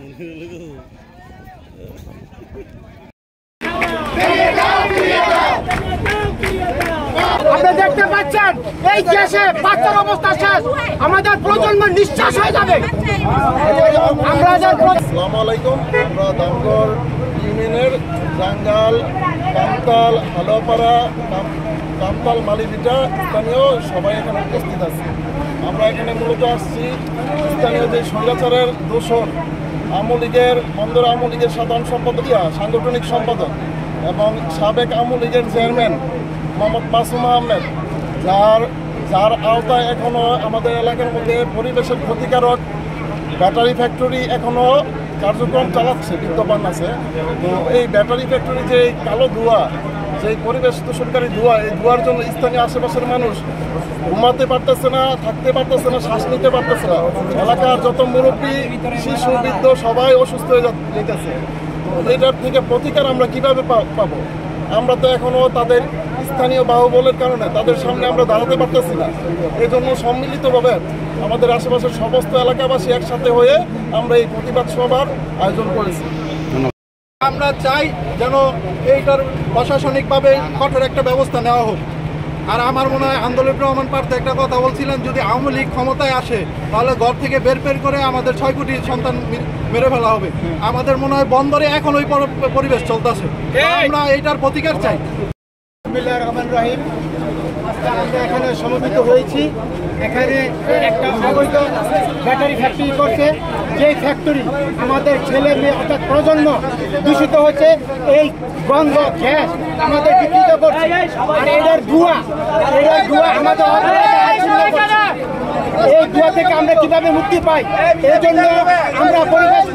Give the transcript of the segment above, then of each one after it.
আপনি দেখতে পাচ্ছেন এই দেশে বাচ্চার অবস্থা শেষ, আমাদের প্রজন্ম নিঃশ্বাস হয়ে যাবে। আসসালামু আলাইকুম। আমরা দামগড় ইউনিয়নের জাঙ্গাল, কামতাল, হালোপাড়া, কামতাল, মালিভিটা স্থানীয় সবাই এখানে উপস্থিত আছে। আমরা এখানে মূলত আসছি স্থানীয় যে স্বৈরাচারের দোসর আওয়ামী লীগের বন্দর আওয়ামী লীগের সাধারণ সম্পাদক, সাংগঠনিক সম্পাদক এবং সাবেক আওয়ামী লীগের চেয়ারম্যান মোহাম্মদ মাসুম আহমেদ, যার আওতায় এখনও আমাদের এলাকার মধ্যে পরিবেশের ক্ষতিকারক ব্যাটারি ফ্যাক্টরি এখনও কার্যক্রম চালাচ্ছে, বিদ্যমান আছে। তো এই ব্যাটারি ফ্যাক্টরি যে কালো ধোঁয়া, যে পরিবেশ দূষণকারী ধোঁয়া, এই ধোঁয়ার জন্য স্থানীয় আশেপাশের মানুষ ঘুমাতে পারতেছে না, থাকতে পারতেছে না, শ্বাস নিতে পারতেছে না। এলাকার যত মুরব্বী, শিশু, বৃদ্ধ সবাই অসুস্থ হয়ে যেতেছে। তো এটার থেকে প্রতিকার আমরা কিভাবে পাবো? আমরা তো এখনও তাদের স্থানীয় বাহুবলের কারণে তাদের সামনে আমরা দাঁড়াতে পারতেছি না। এই জন্য সম্মিলিতভাবে আমাদের আশেপাশের সমস্ত এলাকাবাসী একসাথে হয়ে আমরা এই প্রতিবাদ সভার আয়োজন করেছি। আমরা চাই যেন এইটার প্রশাসনিকভাবে কঠোর একটা ব্যবস্থা নেওয়া হোক। আর আমার মনে হয় আন্দোলন রহমান পার্থ একটা কথা বলছিলেন, যদি আওয়ামী লীগ ক্ষমতায় আসে তাহলে ঘর থেকে বের করে আমাদের 6 কোটি সন্তান মেরে ফেলা হবে। আমাদের মনে হয় বন্দরে এখন ওই পরিবেশ চলতেছে, আমরা এইটার প্রতিকার চাই। বিসমিল্লাহির রহমানির রহিম। আজকে আমরা এখানে সমবেত হয়েছি। এখানে একটা অবৈধ ব্যাটারি ফ্যাক্টরি করছে, যেই ফ্যাক্টরি আমাদের ছেলে মেয়ে অর্থাৎ প্রজন্ম দূষিত হচ্ছে। এই গন্ধ গ্যাস আমাদের বিকৃত করছে, আর এটার ধোঁয়া আমাদের এই ধোঁয়া থেকে আমরা কিভাবে মুক্তি পাই? এই জন্য আমরা পরিবেশ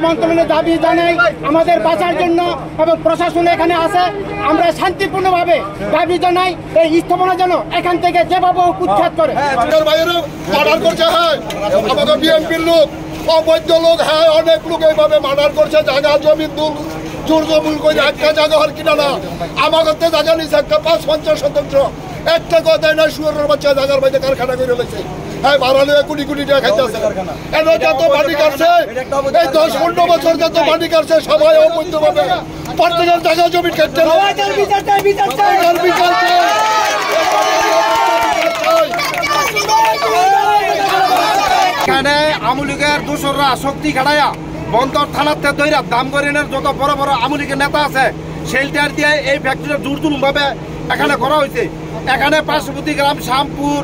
মন্ত্রণালয়ে দাবি জানাই, আমাদের বাঁচার জন্য, এবং প্রশাসন এখানে আছে। আমরা শান্তিপূর্ণভাবে দাবি জানাই এই স্থাপনা যেন এখান থেকে যেভাবে উচ্ছেদ করে। আমাদের বিএনপির লোক, অবৈধ লোক, হ্যাঁ অনেক লোক এইভাবে মার্ডার করছে। জায়গা জমি জোর জবুল করে একটা জায়গা হর কিনা না, আমাদের তো জায়গা নিচ্ছে একটা ৫-৫০ শতাংশ, একটা কথাই না। শুয়ারের বাচ্চা জায়গার বাইরে কারখানা করে রয়েছে, হ্যাঁ ভাড়া নিয়ে কোটি কোটি টাকা খাইতেছে। এর যত মাটি কাটছে এই ১০-১৫ বছর যত মাটি কাটছে সবাই অবৈধভাবে প্রত্যেকের জায়গা জমি খেতে। এখানে আওয়ামী লীগের দোসররা শক্তি খাটাইয়া বন্দর থানাতে দইরা দামগড়িনের যত বড় বড় আওয়ামী লীগের নেতা আছে শেল্টার দিয়ে এই ফ্যাক্টরিটা জোর ভাবে এখানে করা হয়েছে। এখানে পার্শ্ববর্তী গ্রাম শ্যামপুর,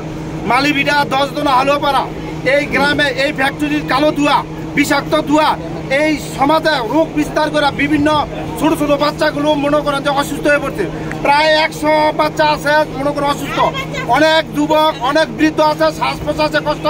মালিভিটা, 10 দোনা, হালুয়াপাড়া, এই গ্রামে এই ফ্যাক্টরির কালো ধোঁয়া, বিষাক্ত ধোঁয়া এই সমাজে রোগ বিস্তার করে বিভিন্ন ছোট ছোট বাচ্চাগুলো মনে করেন যে অসুস্থ হয়ে পড়ছে। প্রায় 100 বাচ্চা আছে মনে করেন অসুস্থ, অনেক যুবক, অনেক বৃদ্ধ আছে, শ্বাস প্রশ্বাসে কষ্ট।